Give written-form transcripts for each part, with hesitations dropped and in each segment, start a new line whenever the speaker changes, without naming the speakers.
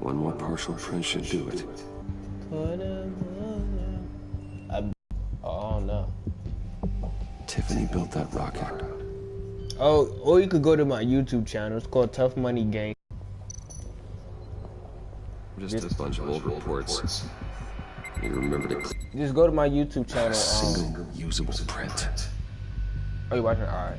One more partial print should do it.
Oh no.
Tiffany built that rocket.
Oh, or you could go to my YouTube channel. It's called Tough Money Gang.
Just a bunch of old reports. You remember to
just go to my YouTube channel.
Single usable print.
Oh, you watching? All right.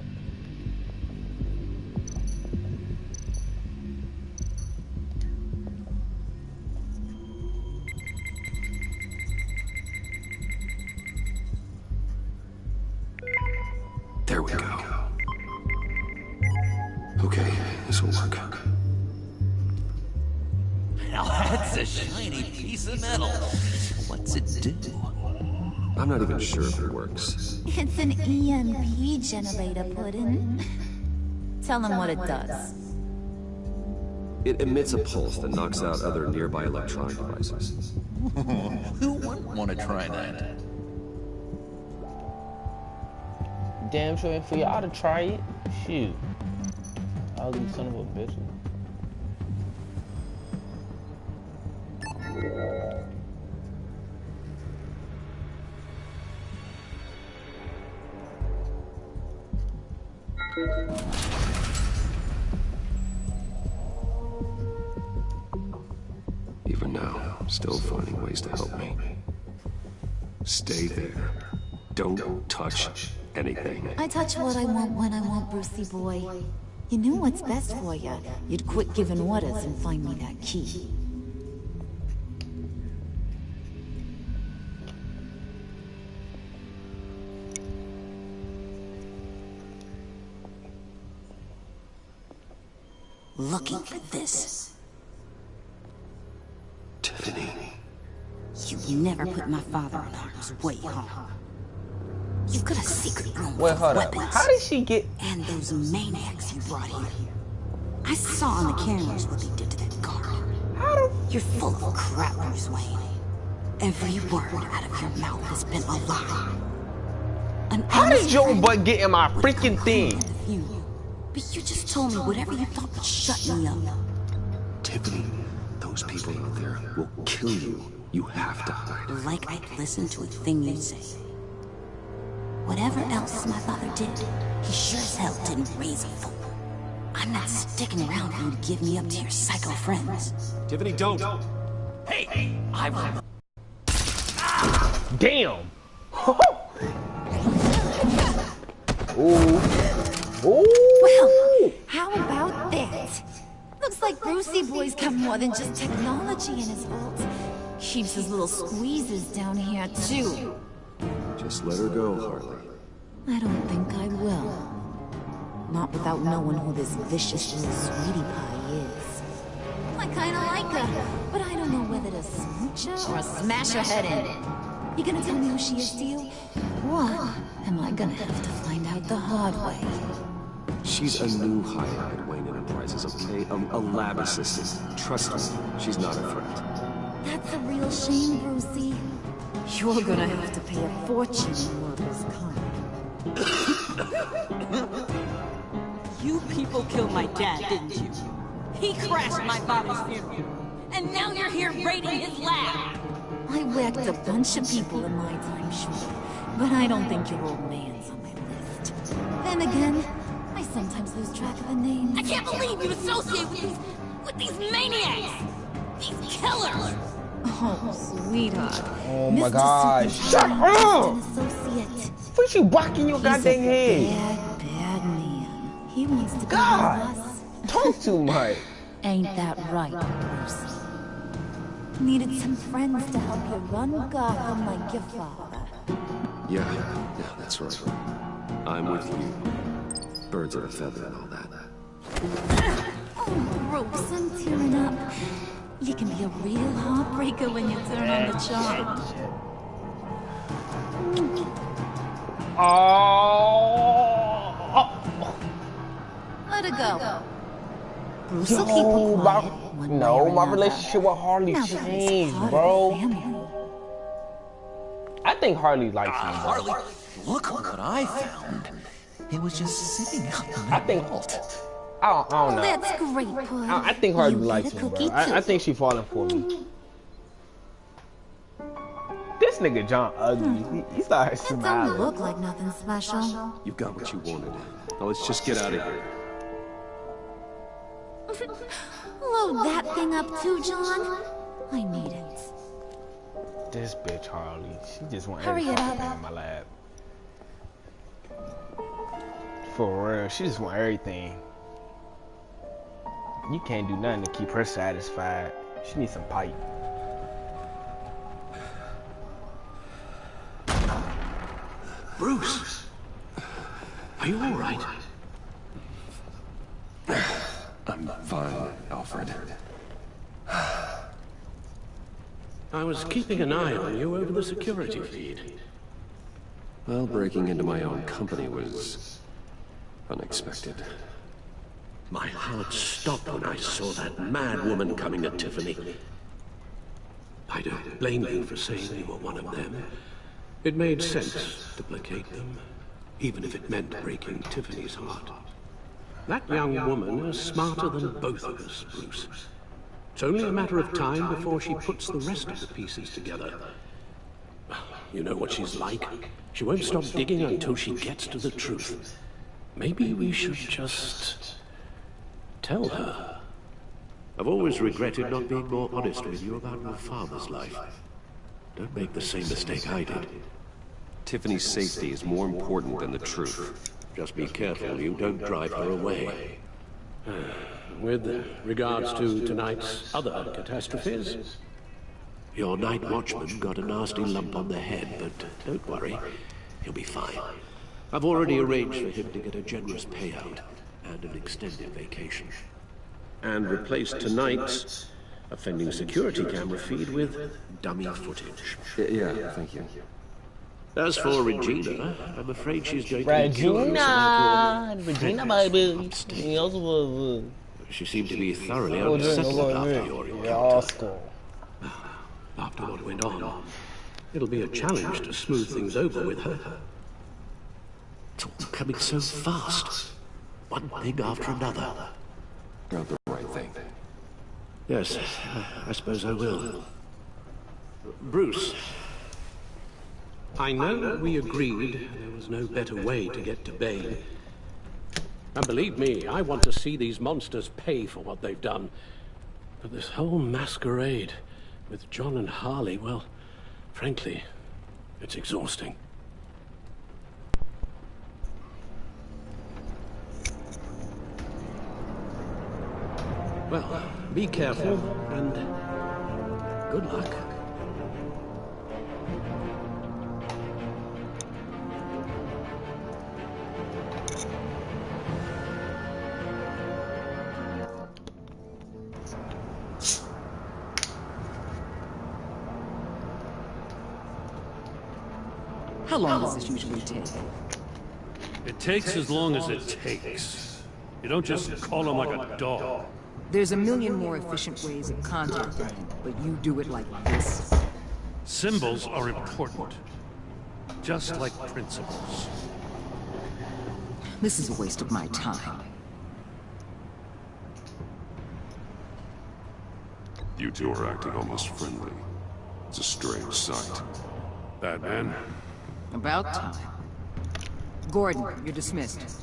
There we go. Okay, this will work.
Now that's a shiny piece of metal. What's it do?
I'm not even sure if it works.
It's an EMP generator, Puddin'. Tell him what it does.
It emits a pulse that knocks out other nearby electronic devices.
Who wouldn't want to try that?
Damn sure for y'all to try it. Shoot. Ugly son of a bitch.
Even now, I'm still finding ways to help me. Stay there. Don't touch anything.
I touch what I want when I want, Brucey boy. You knew what's best for you. You'd quit giving orders and find me that key. Looking for this.
Tiffany.
You never put my father in harm's way, huh? You've got a secret room
Wait,
full
hold
of
up.
weapons.
How did she get?
And those maniacs you brought here. I saw on the cameras what they did to that guard.
How the?
You're full of crap, Bruce Wayne. Every word out of your mouth has been a lie.
How did Joe Butt get in my freaking thing?
But you just told me whatever you thought would shut me up.
Tiffany, those people out there will kill you. You have to hide.
Like I'd listen to a thing you say. Whatever else my father did, he sure as hell didn't raise a fool. I'm not sticking around for you to give me up to your psycho friends.
Tiffany, don't.
Hey, I will.
Damn. Ooh. Ooh.
Well, how about that? Looks like Brucey Boy's got more than just technology in his vault. Keeps his little squeezes down here, too.
Just let her go, Harley.
I don't think I will. Not without knowing who this vicious little sweetie pie is. I kinda like her, but I don't know whether to smooch her or smash her head in. You gonna tell me who she is to you? Or am I gonna have to find out the hard way?
She's a new hire at Wayne Enterprises, okay? A lab assistant. Trust me, she's not a threat.
That's a real shame, Brucey. You're gonna have to pay a fortune in workers' comp.
You people killed my dad, didn't you? He crashed my father's funeral. And now you're here raiding his lab!
I whacked a bunch of people in my time, sure. But I don't think your old man's on my list. Then again, I sometimes lose track of the names.
I can't believe you associate with these maniacs! These killers!
Oh, sweetheart.
Oh my
Mr.
gosh.
Superman
Shut up!
An associate.
What you blocking your
He's a
goddamn head?
bad man. He wants to be
God.
one of us.
Talk too much.
Ain't that right, Bruce? Needed some friends to help you run Gotham like your father.
Yeah, that's right. I'm with you. Birds of a feather and all that.
Oh, Bruce, I'm tearing up. You can be a real heartbreaker when you turn on the charm.
Oh.
Let it go. Bruce will keep
Yo,
it quiet. One
no,
way or
my
another.
relationship with Harley
Now that he's
changed,
part of
bro.
the family.
I think Harley likes me, bro.
Harley, look what I found. It was just sitting out in the
I think
vault.
I don't know.
That's great, Pud.
I think Harvey
You
likes
get a
me, bro.
cookie,
I
too.
think she falling for me. This nigga John ugly. He started
It don't
smiling.
look like nothing special.
You got what you wanted. Now let's just get out of here.
Load that thing up too, John. I need it.
This bitch Harley. She just want
Hurry
every
it
fucking
up.
thing in my lab. For real, she just want everything. You can't do nothing to keep her satisfied. She needs some pipe.
Bruce, are you all right?
I'm fine, Alfred.
I was keeping an eye on you over the security feed.
Well, breaking into my own company was unexpected.
My heart stopped when I saw that mad woman coming at Tiffany. I don't blame you for saying you were one of them. It made sense to placate them, even if it meant breaking Tiffany's heart. That young woman is smarter than both of us, Bruce. It's only a matter of time before she puts the rest of the pieces together. You know what she's like. She won't stop digging until she gets to the truth. Maybe we should just tell her. I've always regretted not being more honest with you about your father's life. Don't make the same mistake I did.
Tiffany's safety is more important than the truth.
Just be careful you don't drive her away. With regards to tonight's other catastrophes, your night watchman got a nasty lump on the head, but don't worry, he'll be fine. I've already arranged for him to get a generous payout and an extended vacation. And replace tonight's offending security camera feed with dummy footage.
Yeah, thank you.
As for Regina, I'm afraid she's going to be curious about your
Regina,
friends
baby.
upstate. She seemed to be thoroughly unsettled after your encounter. After what went on, it'll be a challenge to smooth things over with her. It's all coming so fast. One thing after another.
You're the right thing.
Yes, I suppose I will. Bruce, I know we agreed there was no better way to get to Bane. And believe me, I want to see these monsters pay for what they've done. But this whole masquerade with John and Harley, well, frankly, it's exhausting. Well, be careful and good luck.
How long does this usually take?
It takes as long as it takes. You don't just call him like a dog.
There's a million more efficient ways of contacting him, but you do it like this.
Symbols are important. Just like principles.
This is a waste of my time.
You two are acting almost friendly. It's a strange sight.
Batman?
About time. Gordon, you're dismissed.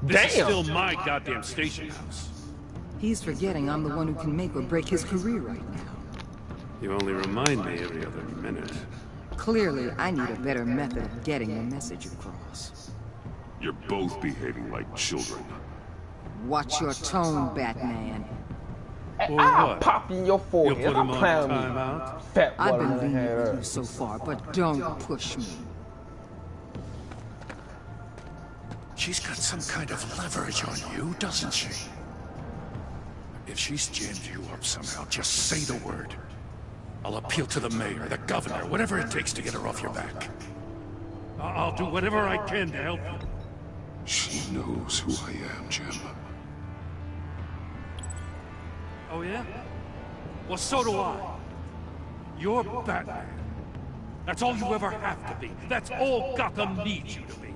This is still my goddamn station house.
He's forgetting I'm the one who can make or break his career right now.
You only remind me every other minute.
Clearly, I need a better method of getting the message across.
You're both behaving like children.
Watch your tone, Batman.
Or
I'll
what?
pop in your forehead.
You'll put him
I'm
on
playing with
timeout?
you. Fat
I've
water
been
in the
lenient with
head.
you so far, but don't push me.
She's got some kind of leverage on you, doesn't she? If she's jammed you up somehow, just say the word. I'll appeal to the mayor, the governor, whatever it takes to get her off your back.
I'll do whatever I can to help you.
She knows who I am, Jim.
Oh yeah? Well, so do I. You're Batman. That's all you ever have to be. That's all Gotham needs you to be.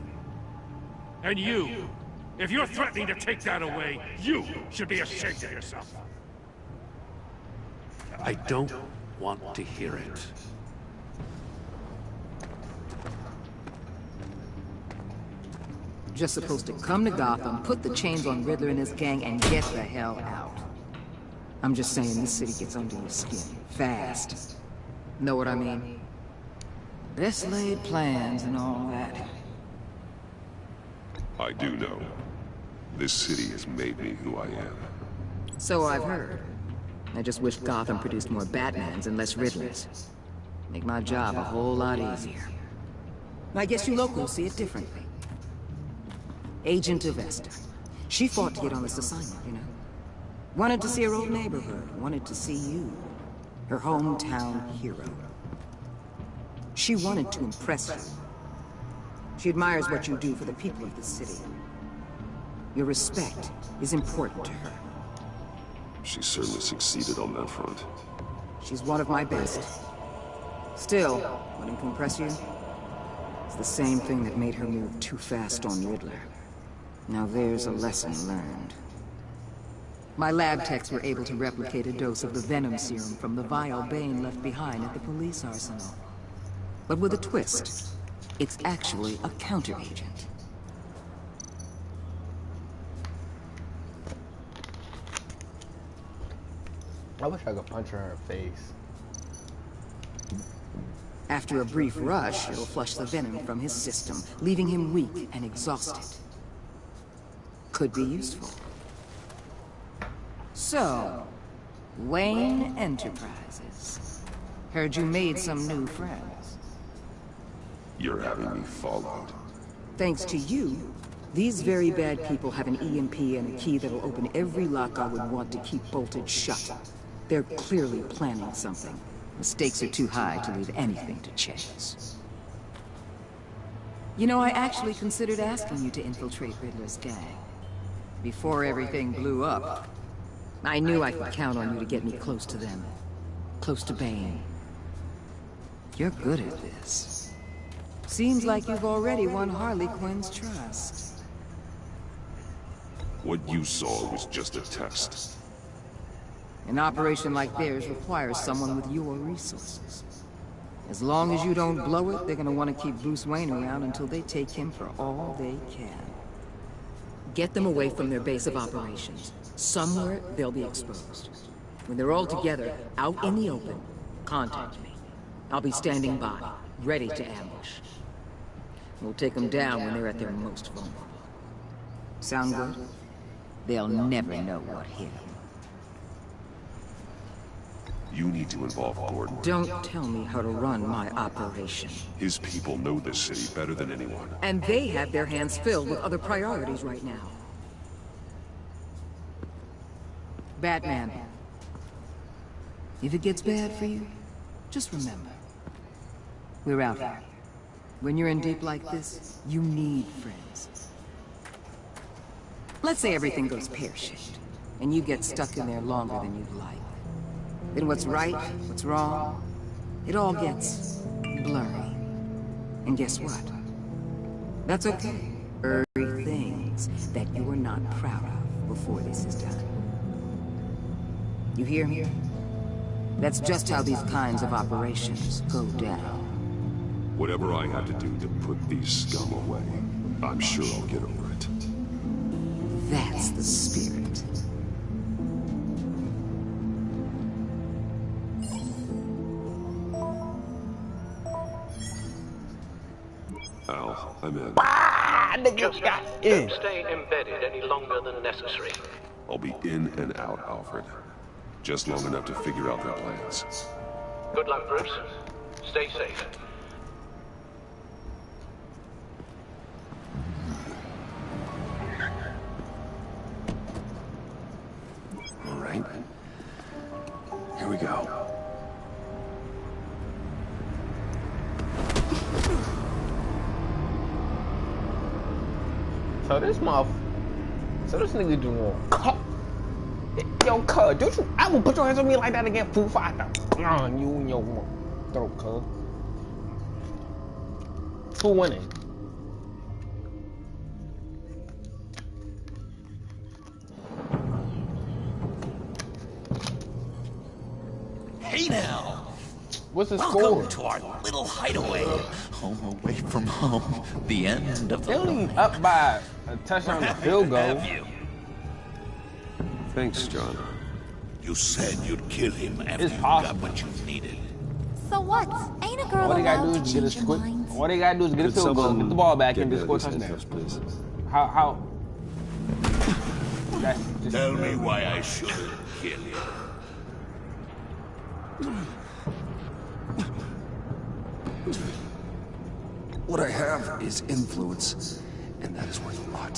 And you If you're threatening to take that away, you should be ashamed of yourself.
I don't want to hear it.
Just supposed to come to Gotham, put the chains on Riddler and his gang, and get the hell out. I'm just saying this city gets under your skin. Fast. Know what I mean? Best laid plans and all that.
I do know. This city has made me who I am.
So I've heard. I just wish Gotham produced more Batmans and less Riddlers. Make my job a whole lot easier. I guess you locals see it differently. Agent of Esther. She fought to get on this assignment, you know? Wanted to see her old neighborhood. Wanted to see you. Her hometown hero. She wanted to impress you. She admires what you do for the people of the city. Your respect is important to her.
She certainly succeeded on that front.
She's one of my best. Still, wanting to impress you? It's the same thing that made her move too fast on Riddler. Now there's a lesson learned. My lab techs were able to replicate a dose of the venom serum from the vial Bane left behind at the police arsenal. But with a twist. It's actually a counter-agent.
I wish I could punch her in her face.
After a brief rush, it'll flush the venom from his system, leaving him weak and exhausted. Could be useful. So, Wayne Enterprises. Heard you made some new friends.
You're having me followed.
Thanks to you, these very bad people have an EMP and a key that'll open every lock I would want to keep bolted shut. They're clearly planning something. The stakes are too high to leave anything to chance. You know, I actually considered asking you to infiltrate Riddler's gang. Before everything blew up, I knew I could count on you to get me close to them. Close to Bane. You're good at this. Seems like you've already won Harley Quinn's trust.
What you saw was just a test.
An operation like theirs requires someone with your resources. As long as you don't blow it, they're gonna want to keep Bruce Wayne around until they take him for all they can. Get them away from their base of operations. Somewhere they'll be exposed. When they're all together, out in the open, contact me. I'll be standing by, ready to ambush. We'll take them down when they're at their most vulnerable. Sound good? They'll never know what hit them.
You need to involve Gordon.
Don't tell me how to run my operation.
His people know this city better than anyone.
And they have their hands filled with other priorities right now. Batman. If it gets bad for you, just remember. We're out here. When you're in deep like this, you need friends. Let's say everything goes pear-shaped, and you get stuck in there longer than you'd like. Then what's right, what's wrong, it all gets blurry. And guess what? That's okay. Blurry things that you are not proud of before this is done. You hear me? That's just how these kinds of operations go down.
Whatever I have to do to put these scum away, I'm sure I'll get over it.
That's the spirit.
Al, I'm in.
Just don't stay embedded any longer than necessary.
I'll be in and out, Alfred. Just long enough to figure out their plans.
Good luck, Bruce. Stay safe.
All right. Here we go.
So this nigga doing cut. Yo, cuz, don't you ever put your hands on me like that again, fool fighter. You and your throat, cuz. Who winning?
Hey now.
What's the
Welcome
score?
to our little hideaway. Home away from home. The end of the
They only up by a touchdown to field goal.
Thanks, John.
You said you'd kill him after
It's
you
possible.
got what you needed.
So what? Ain't a girl
All they gotta
allowed
do
to
is get a
change her
squid.
mind?
All they gotta do is get a
Could
field goal,
someone
get the ball back,
get
and
rid
just
of
score a
these
touchdown.
handcuffs, please?
How? That's just
Tell me why I shouldn't kill you.
What I have is influence, and that is worth a lot.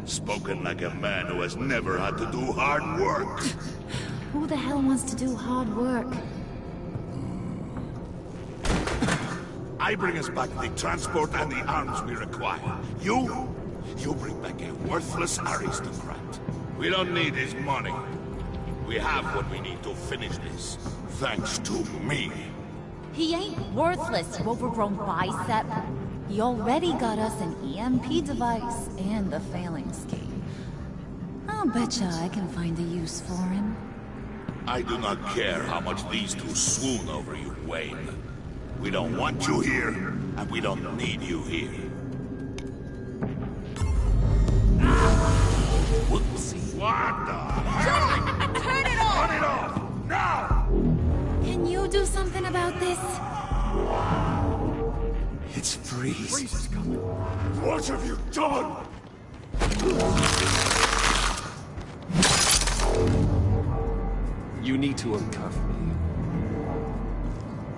Spoken like a man who has never had to do hard work.
Who the hell wants to do hard work?
I bring us back the transport and the arms we require. You bring back a worthless aristocrat. We don't need his money. We have what we need to finish this. Thanks to me.
He ain't worthless, you overgrown bicep. He already got us an EMP device and the failing scheme. I'll betcha I can find a use for him.
I do not care how much these two swoon over you, Wayne. We don't want you here, and we don't need you here.
Whoopsie.
What the?
Turn it off!
Turn it off! Now!
Can you do something about this?
It's Freeze.
What have you done?
You need to uncuff me.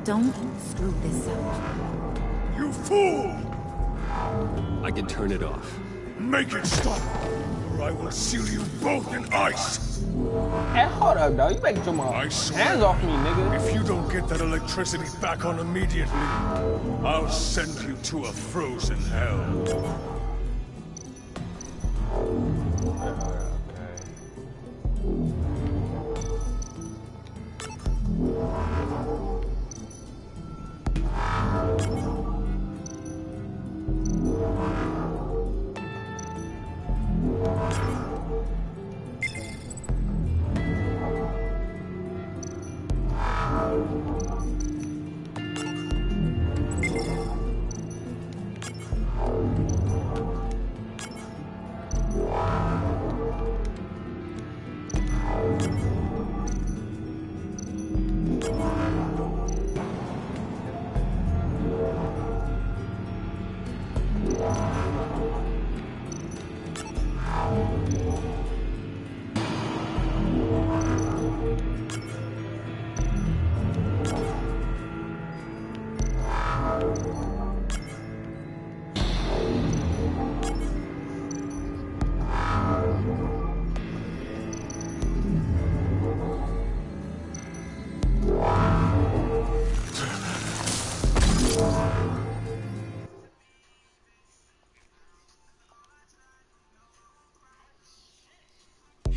Don't screw this up.
You fool!
I can turn it off.
Make it stop, or I will seal you both in ice.
Hey, hold up, dog. You better get your
I swear,
hands off me, nigga.
if you don't get that electricity back on immediately, I'll send you to a frozen hell.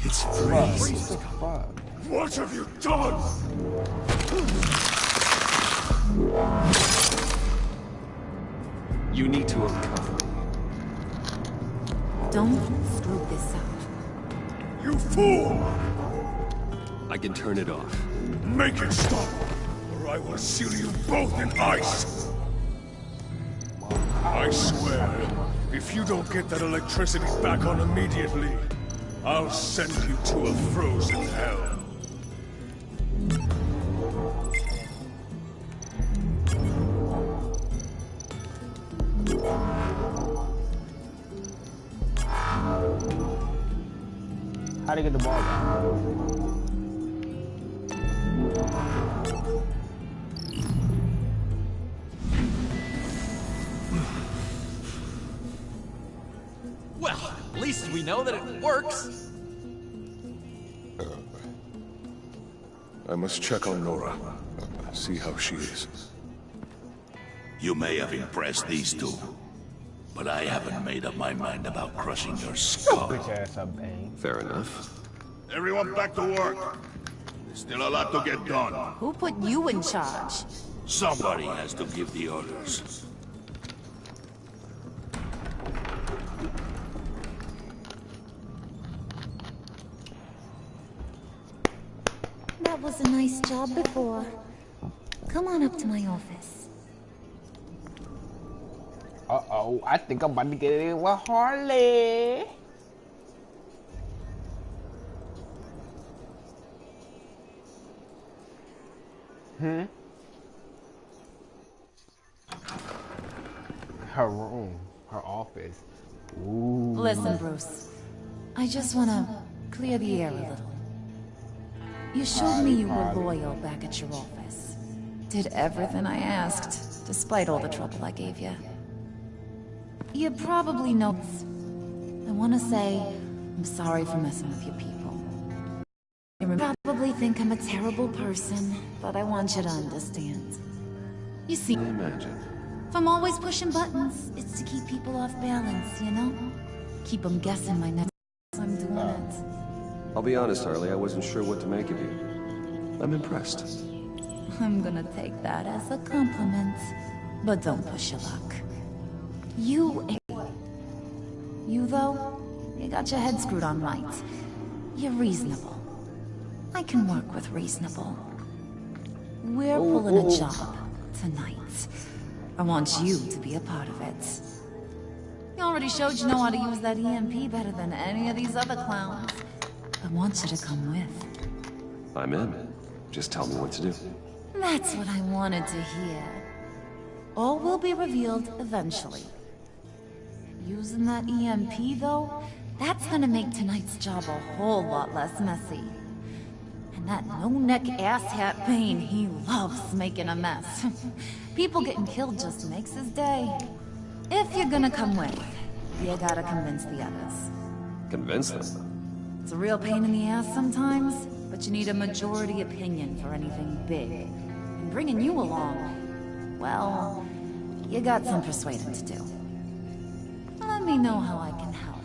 It's Freeze.
What have you done?
You need to uncuff me.
Don't screw this up.
You fool!
I can turn it off.
Make it stop, or I will seal you both in ice.
I swear, if you don't get that electricity back on immediately, I'll send you to a frozen hell.
How to get the ball back?
Well, at least we know that it works.
I must check on Nora. See how she is.
You may have impressed these two, but I haven't made up my mind about crushing your skull.
Bitch ass up, Bane.
Fair enough.
Everyone back to work. There's still a lot to get done.
Who put you in charge?
Somebody has to give the orders.
That that was a nice job before. Come on up to my office.
Uh-oh, I think I'm about to get it in with Harley. Her room, her office. Ooh.
Listen, Bruce. I just wanna clear the air a little. You showed me you were loyal back at your office. Did everything I asked, despite all the trouble I gave you. You probably know. I wanna say, I'm sorry for messing with your people. You probably think I'm a terrible person, but I want you to understand. You see,
Imagine.
if I'm always pushing buttons, it's to keep people off balance, you know? Keep them guessing my next I'm doing it.
I'll be honest, Harley, I wasn't sure what to make of you. I'm impressed.
I'm gonna take that as a compliment. But don't push your luck. You though, you got your head screwed on right. You're reasonable. I can work with reasonable. We're pulling a job tonight. I want you to be a part of it. You already showed you know how to use that EMP better than any of these other clowns. I want you to come with.
I'm in. Just tell me what to do.
That's what I wanted to hear. All will be revealed eventually. Using that EMP, though, that's gonna make tonight's job a whole lot less messy. And that no-neck asshat Bane, he loves making a mess. People getting killed just makes his day. If you're gonna come with, you gotta convince the others.
Convince them?
It's a real pain in the ass sometimes, but you need a majority opinion for anything big. And bringing you along, well, you got some persuading to do. Let me know how I can help.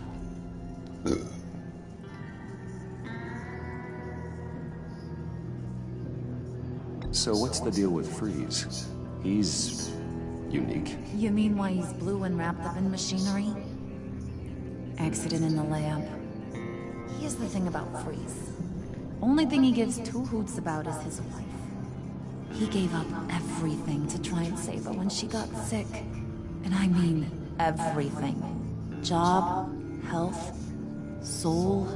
So what's the deal with Freeze? He's unique.
You mean why he's blue and wrapped up in machinery? Accident in the lab. Here's the thing about Freeze. Only thing he gives two hoots about is his wife. He gave up everything to try and save her when she got sick. And I mean everything. Job, health, soul,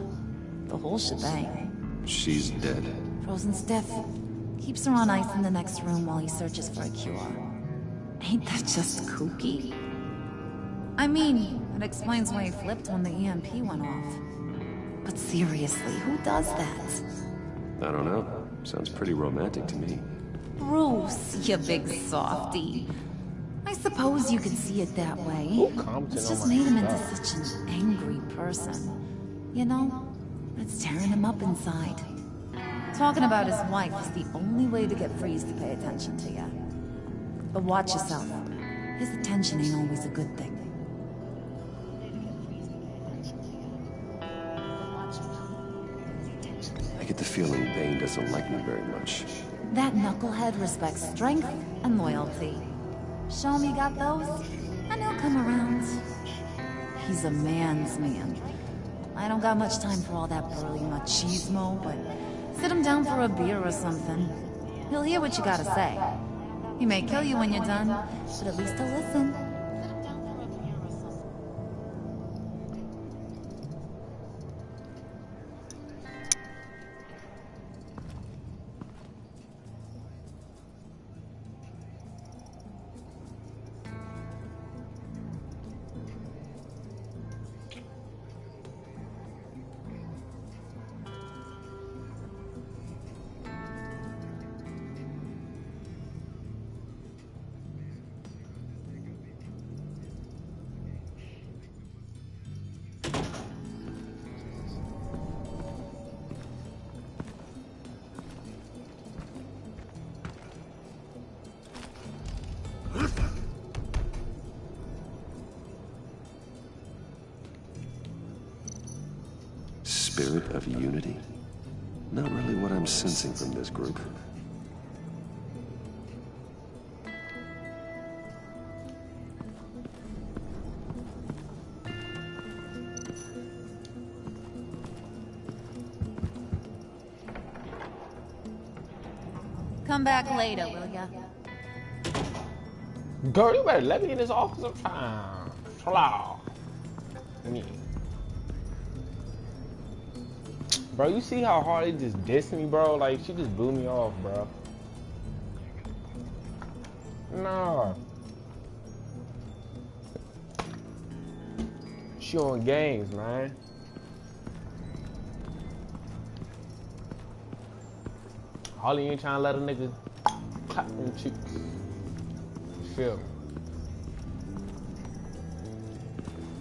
the whole shebang.
She's dead.
Frozen stiff. Keeps her on ice in the next room while he searches for a cure. Ain't that just kooky? I mean, it explains why he flipped when the EMP went off. But seriously, who does that?
I don't know. Sounds pretty romantic to me.
Bruce, you big softy. I suppose you could see it that way. It's just made him into such an angry person. You know, it's tearing him up inside. Talking about his wife is the only way to get Freeze to pay attention to you. But watch yourself. His attention ain't always a good thing.
I get the feeling Bane doesn't like me very much.
That knucklehead respects strength and loyalty. Show him you got those, and he'll come around. He's a man's man. I don't got much time for all that burly machismo, but sit him down for a beer or something. He'll hear what you gotta say. He may kill you when you're done, but at least he'll listen.
Spirit of unity? Not really what I'm sensing from this group.
Come back later, will ya?
Girl, you better let me in this office. I'm trying. Hello. Me. Bro, you see how hard it just dissed me, bro? Like, she just blew me off, bro. Nah. She on games, man. Holly ain't trying to let a nigga clap them cheeks. Feel me?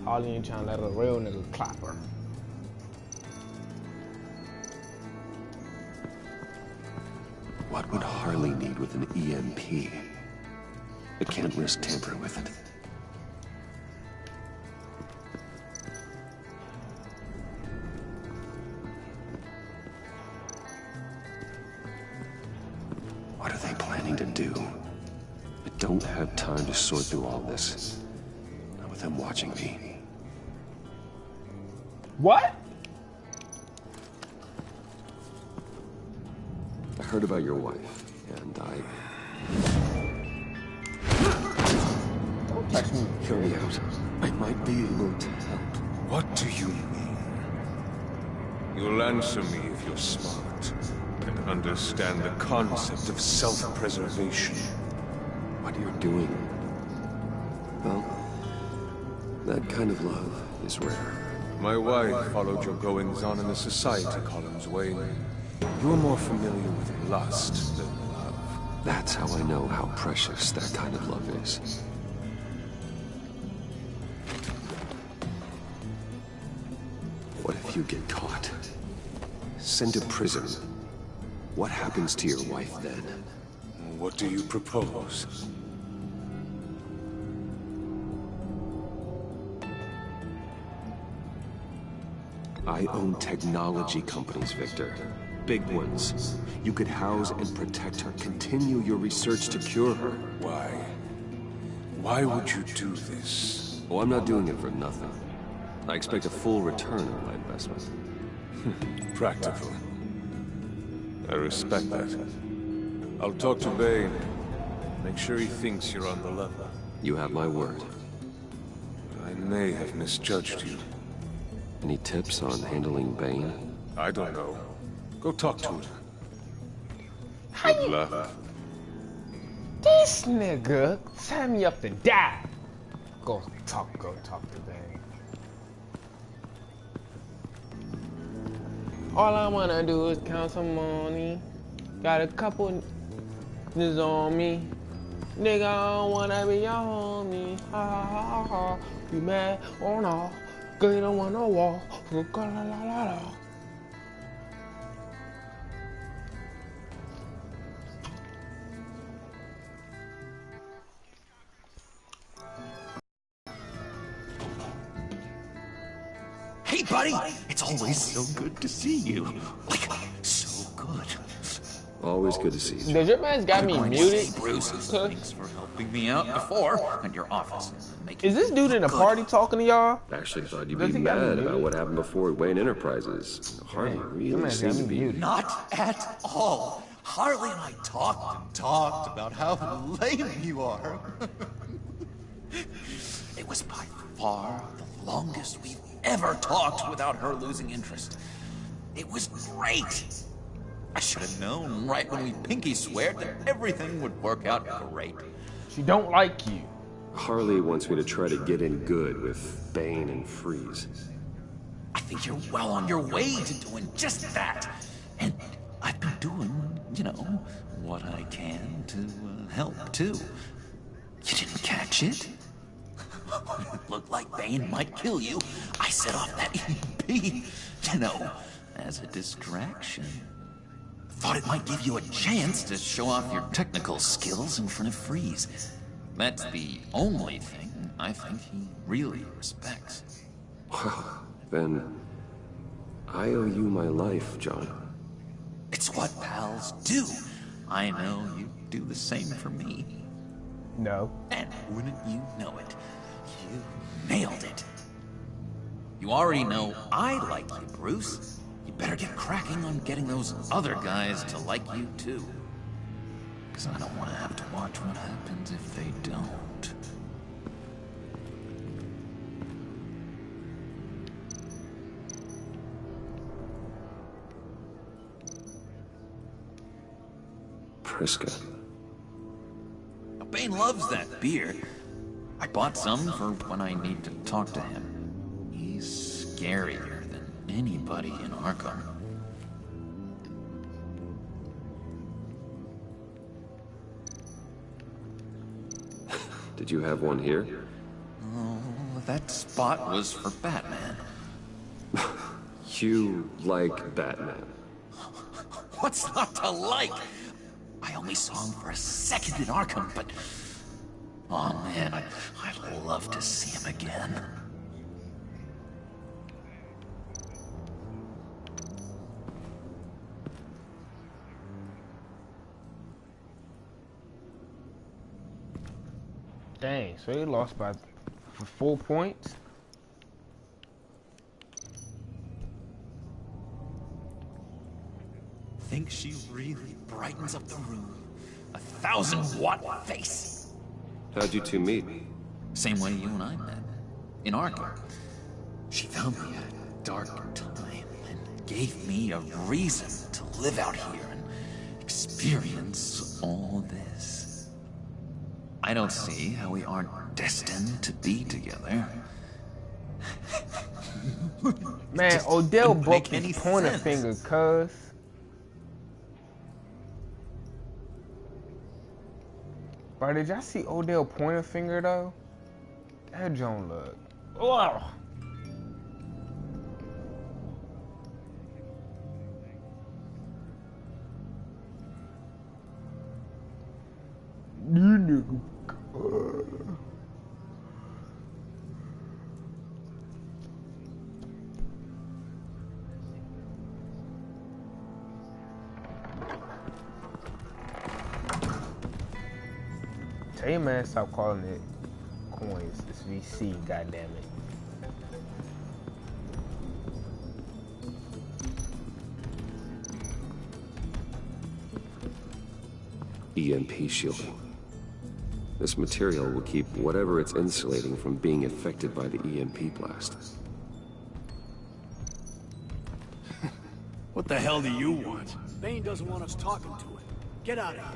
Holly ain't trying to let a real nigga clap her.
What would Harley need with an EMP? I can't risk tampering with it. What are they planning to do? I don't have time to sort through all this. Not with them watching me.
What?
I heard about your wife, and
Don't touch me.
Hear me out. I might be able to help.
What do you mean? You'll answer me if you're smart and understand the concept of self-preservation.
What you're doing. Well, that kind of love is rare.
My wife followed your goings-on in the society columns, Wayne. You're more familiar with lust than love.
That's how I know how precious that kind of love is. What if you get caught? Sent to prison? What happens to your wife then?
What do you propose?
I own technology companies, Victor. Big ones. You could house and protect her, continue your research to cure her.
Why? Why would you do this?
Oh, I'm not doing it for nothing. I expect a full return on my investment.
Practical. I respect that. I'll talk to Bane. Make sure he thinks you're on the level.
You have my word.
But I may have misjudged you.
Any tips on handling Bane?
I don't know. Go talk to him. Good luck.
This nigga set me up to die. Go talk to Bane. All I wanna do is count some money. Got a couple niggas on me. Nigga, I don't wanna be your homie. Ha ha ha ha. You mad or not? Girl, you don't want no wall. La la la la.
Hey, buddy! It's always so good to see you. Like, so good.
Always good to see you.
Does your man's got me muted?
Bruce, thanks for helping me out before at your office.
Is this dude in a party talking to y'all?
I actually thought you'd be mad about what happened before at Wayne Enterprises. Harley really seems to be...
Not at all. Harley and I talked and talked about how lame you are. It was by far the longest we've ever talked without her losing interest. It was great. I should have known right when we pinky sweared that everything would work out great.
She don't like you.
Harley wants me to try to get in good with Bane and Freeze.
I think you're well on your way to doing just that. And I've been doing, you know, what I can to help, too. You didn't catch it? It looked like Bane might kill you. I set off that EMP, you know, as a distraction. Thought it might give you a chance to show off your technical skills in front of Freeze. That's the only thing I think he really respects.
Well, then I owe you my life, John.
It's what pals do. I know you do the same for me.
No.
And wouldn't you know it, you nailed it. You already know I like you, Bruce. You better get cracking on getting those other guys to like you, too. Because I don't want to have to watch what happens if they don't.
Priska.
Bane loves that beer. I bought some for when I need to talk to him. He's scarier than anybody in Arkham.
Did you have one here?
Oh, that spot was for Batman.
You like Batman?
What's not to like? I only saw him for a second in Arkham, but... oh man, I'd love to see him again.
Dang, so he lost by 4 points.
Think she really brightens up the room? 1,000-watt face.
How'd you two meet?
Same way you and I met. In Arkham. She found me at a dark time and gave me a reason to live out here and experience all this. I don't see how we aren't destined to be together.
Man, Odell broke his pointer finger, cuz. Bro, did y'all see Odell pointer finger though? That joint look. Ugh. You nigga. Tell your man stop calling it coins. It's VC, goddammit.
EMP shielding. This material will keep whatever it's insulating from being affected by the EMP blast.
What the hell do you want? Bane doesn't want us talking to him. Get out of here.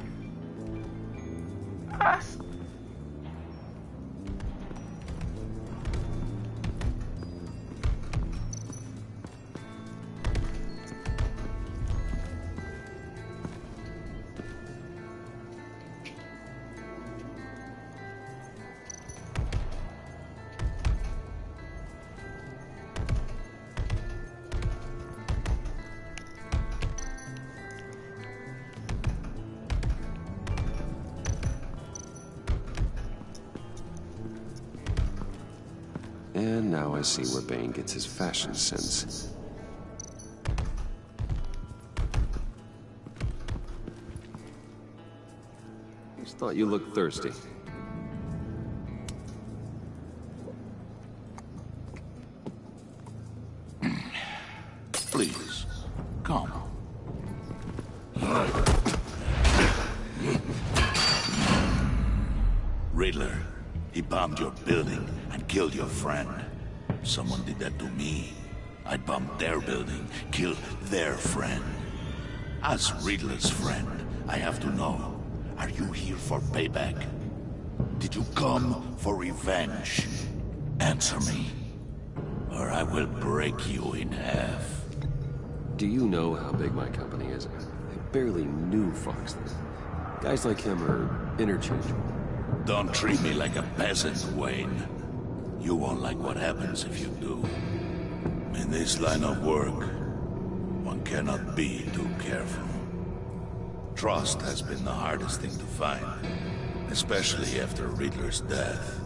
And now I see where Bane gets his fashion sense. Just thought you looked thirsty.
Please, come. Riddler, he bombed your building and killed your friend. Someone did that to me. I bombed their building, killed their friend. As Riddler's friend, I have to know, are you here for payback? Did you come for revenge? Answer me, or I will break you in half.
Do you know how big my company is? I barely knew Fox then. Guys like him are interchangeable.
Don't treat me like a peasant, Wayne. You won't like what happens if you do. In this line of work, one cannot be too careful. Trust has been the hardest thing to find, especially after Riddler's death.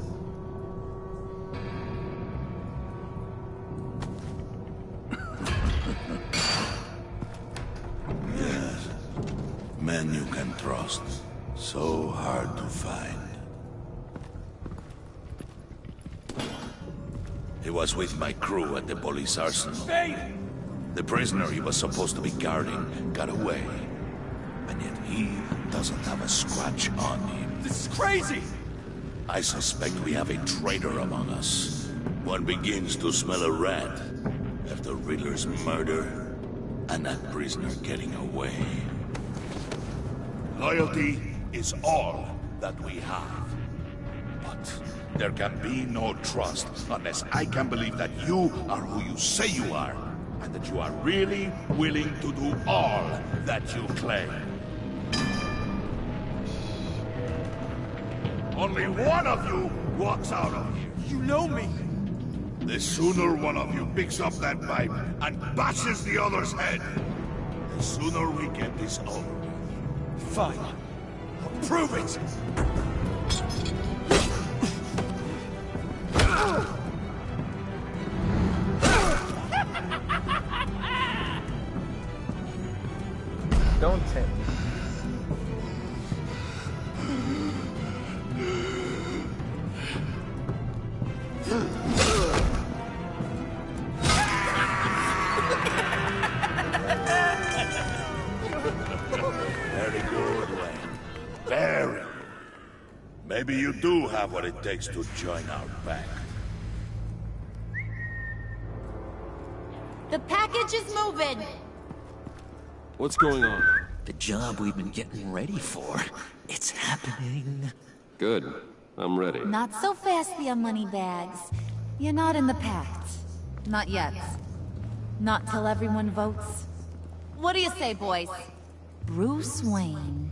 Yes, men you can trust. So hard to find. He was with my crew at the police arsenal. The prisoner he was supposed to be guarding got away. and yet he doesn't have a scratch on him.
This is crazy!
I suspect we have a traitor among us. One begins to smell a rat after Riddler's murder and that prisoner getting away. Loyalty is all that we have. But there can be no trust unless I can believe that you are who you say you are, and that you are really willing to do all that you claim. Only one of you walks out of here.
You know me!
The sooner one of you picks up that pipe and bashes the other's head, the sooner we get this over with.
Fine. I'll prove it!
Don't tempt me.
Very good, Wayne. Very. Maybe you do have what it takes to join our pack.
The package is moving!
What's going on?
The job we've been getting ready for. It's happening.
Good. I'm ready.
Not so fast, your money bags. You're not in the pact. Not yet. Not till everyone votes. What do you say, boys? Bruce Wayne.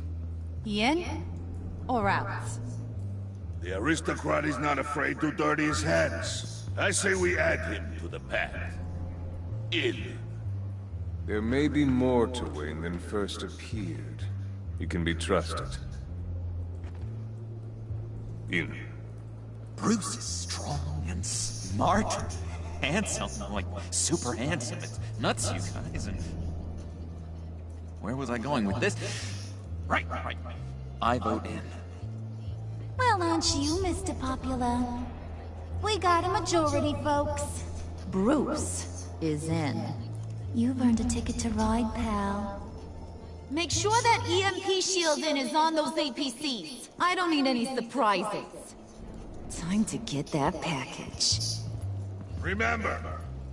In or out?
The aristocrat is not afraid to dirty his hands. I say we add him to the pack. In.
There may be more to Wayne than first appeared. You can be trusted. In.
Bruce is strong and smart and handsome. Like, super handsome. It's nuts, you guys. And where was I going with this? Right. I vote in.
Well, aren't you, Mr. Popular? We got a majority, folks. Bruce is in. You've earned a ticket to ride, pal. Make sure that EMP shielding is on those APCs. I don't need any surprises. Time to get that package.
Remember,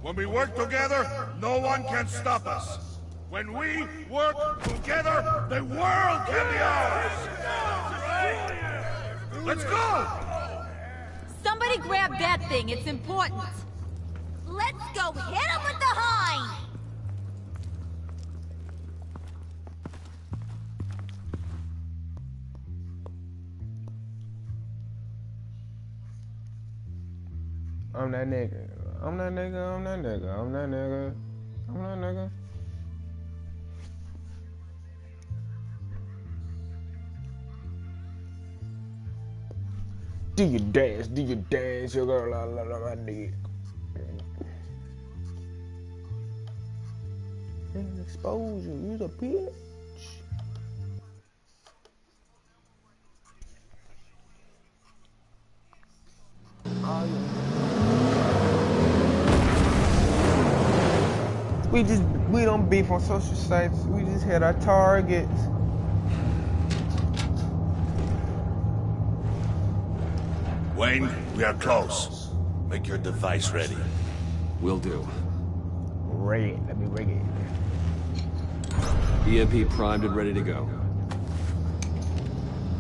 when we work together, no one can stop us. When we work together, the world can be ours! Let's go!
Somebody grab that thing, it's important. Let's go hit him with the hind!
I'm that nigga. I'm that nigga. I'm that nigga. I'm that nigga. I'm that nigga. Do you dance, your girl, la my dick. Exposure, you's a bitch. We don't beef on social sites. We just hit our targets.
Wayne, we are close. Make your device ready.
Will do.
Rig it. Let me rig it.
EMP primed and ready to go.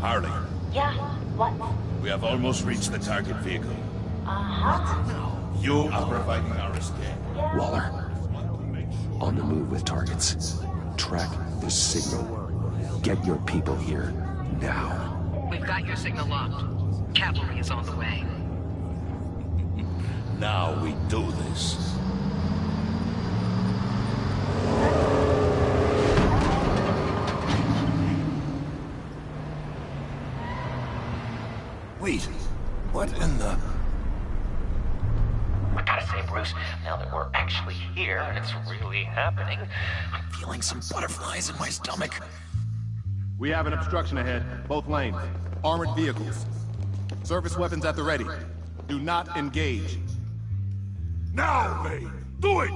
Harley,
Yeah, what?
we have almost reached the target vehicle.
Uh-huh.
You are providing our escape.
Waller, on the move with targets. Track the signal. Get your people here, now.
We've got your signal locked. Cavalry is on the way.
Now we do this.
Wait, what in the...
I gotta say, Bruce, now that we're actually here and it's really happening, I'm
feeling some butterflies in my stomach.
We have an obstruction ahead, both lanes. Armored vehicles. Service weapons at the ready. Do not engage.
Now, Wayne! Do it!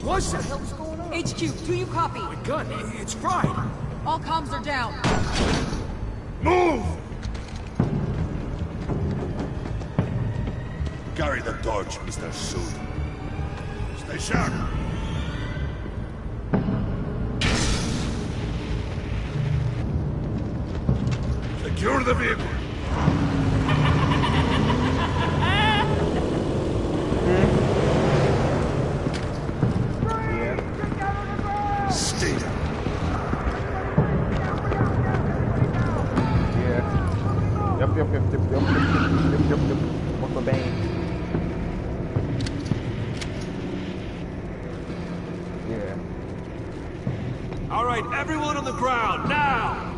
What the hell's going on?
HQ, do you copy?
My gun, it's fried.
All comms are down.
Move! Carry the torch, Mr. Suit. Stay sharp. Secure the vehicle. Stay down.
Yeah. Yep. What's the bang? Yeah.
All right, everyone on the ground, now!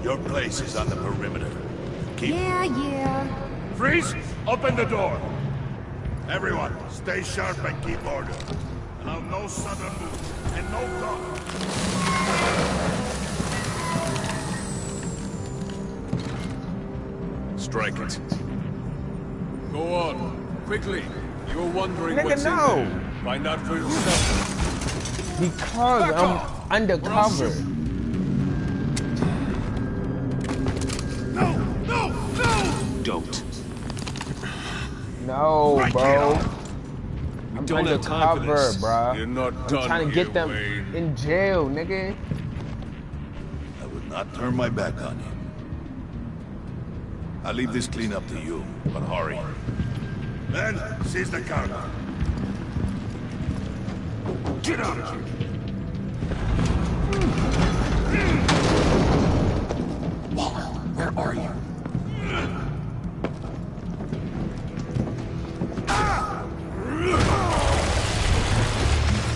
Your place is on the perimeter. Keep...
Yeah.
Freeze! Open the door! Everyone, stay sharp and keep order. Allow no sudden moves, and no talk.
Strike it. Go on, quickly. You were wondering
Nigga,
what's
no.
in there. Find out for yourself.
Because I'm undercover.
No!
Don't.
No,
Right,
bro. I'm
don't have time for
undercover,
this.
bruh.
You're not
I'm
done
trying to
here,
get them
Wayne.
in jail, nigga.
I would not turn my back on you. I'll leave this clean up to you, but hurry. Men, seize the cargo. Get out of here!
Waller, where are you?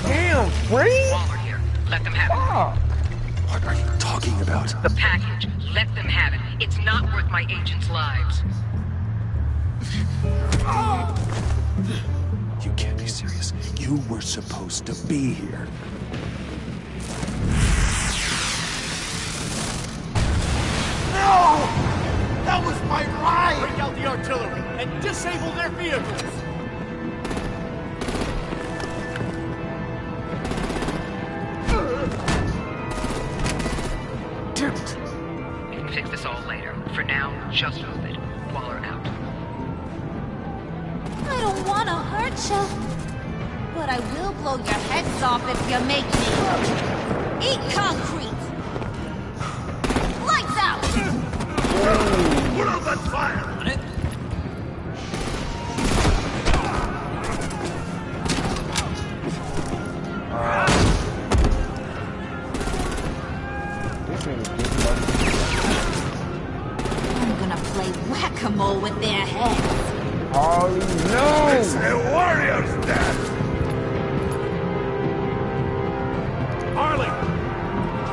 Damn, free?
Waller here. Let them have it.
What are you talking about?
The package. Let them have it. It's not worth my agents' lives.
You can't be serious. You were supposed to be here.
No! That was my ride! Bring out the artillery and disable their vehicles!
You can fix this all later. For now, just move it. Waller out.
I don't want to hurt you, but I will blow your heads off if you make me. Eat concrete! Lights out!
Put out that fire!
I'm gonna play whack-a-mole with their heads.
Harley, no!
It's a warrior's death!
Harley!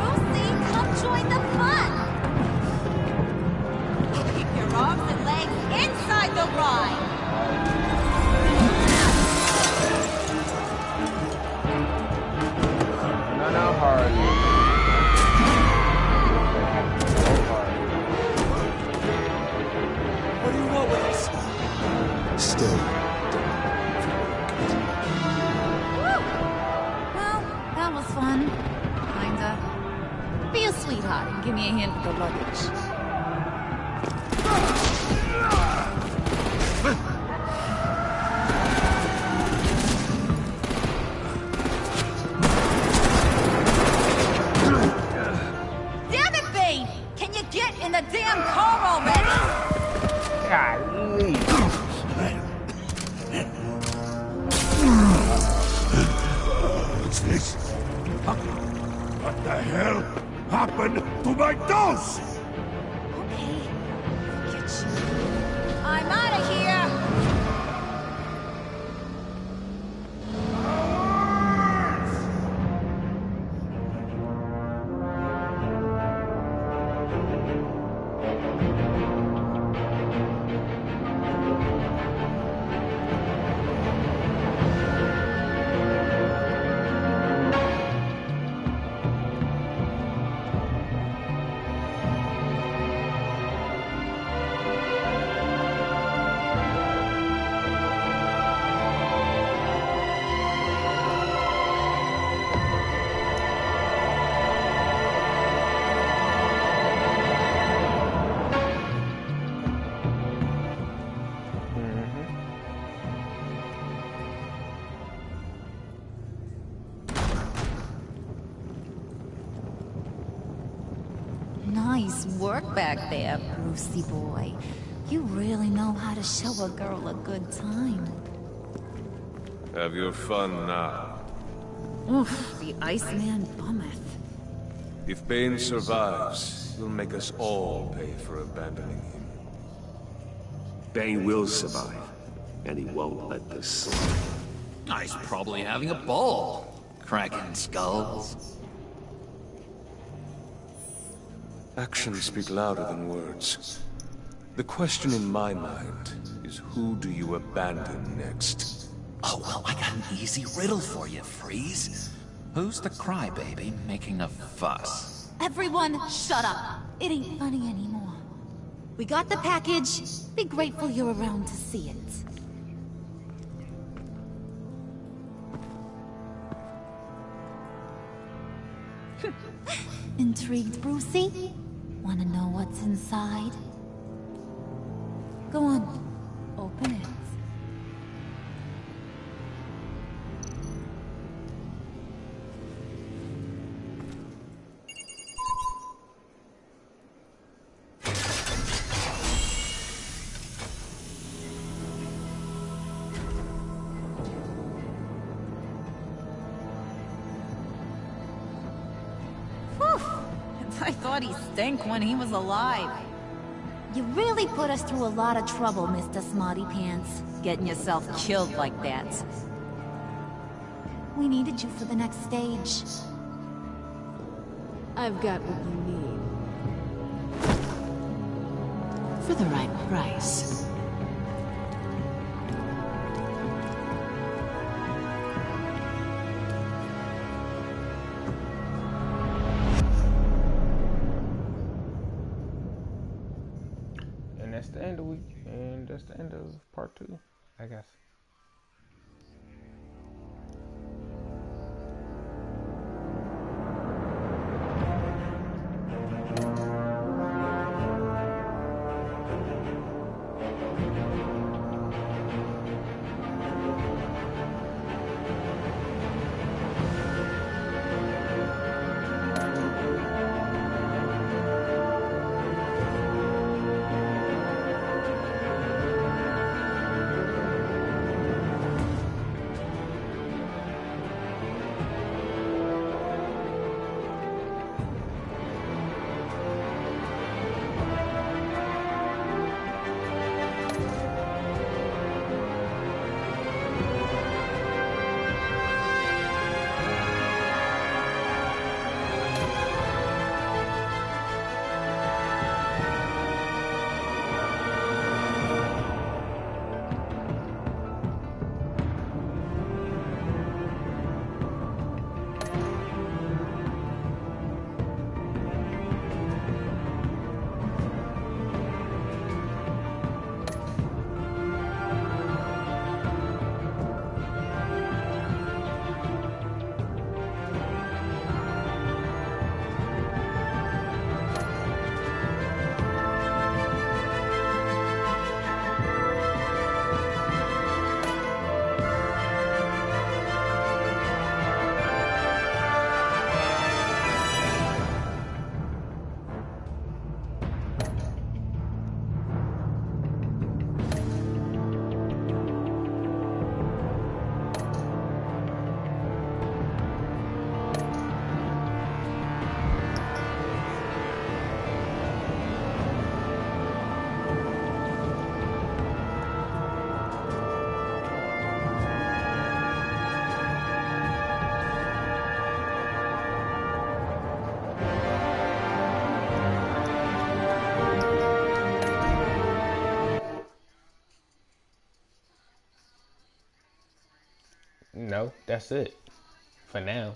Lucy, come join the fun! Keep your arms and legs inside the ride!
No, Harley.
What do you want with us?
Still.
Well, that was fun. Kinda. Be a sweetheart and give me a hint with the luggage. Damn it, Bane! Can you get in the damn car already?
Golly.
What's this? What the hell happened to my toes?
Okay, forget you. I'm out of here! Nice work back there, Brucey boy. You really know how to show a girl a good time.
Have your fun now.
Oof, the Iceman bummeth.
If Bane survives, he'll make us all pay for abandoning him.
Bane will survive, and he won't let this slide.
He's probably having a ball, cracking skulls.
Actions speak louder than words. The question in my mind is, who do you abandon next?
Oh, well, I got an easy riddle for you, Freeze. Who's the crybaby making a fuss?
Everyone, shut up. It ain't funny anymore. We got the package. Be grateful you're around to see it. Intrigued, Brucey? Wanna know what's inside? Go on, open it.
I thought he stank when he was alive.
You really put us through a lot of trouble, Mr. Smarty Pants.
Getting yourself killed like that.
We needed you for the next stage.
I've got what you need.
For the right price.
That's the end of week, and that's the end of part 2, I guess. No, that's it. For now.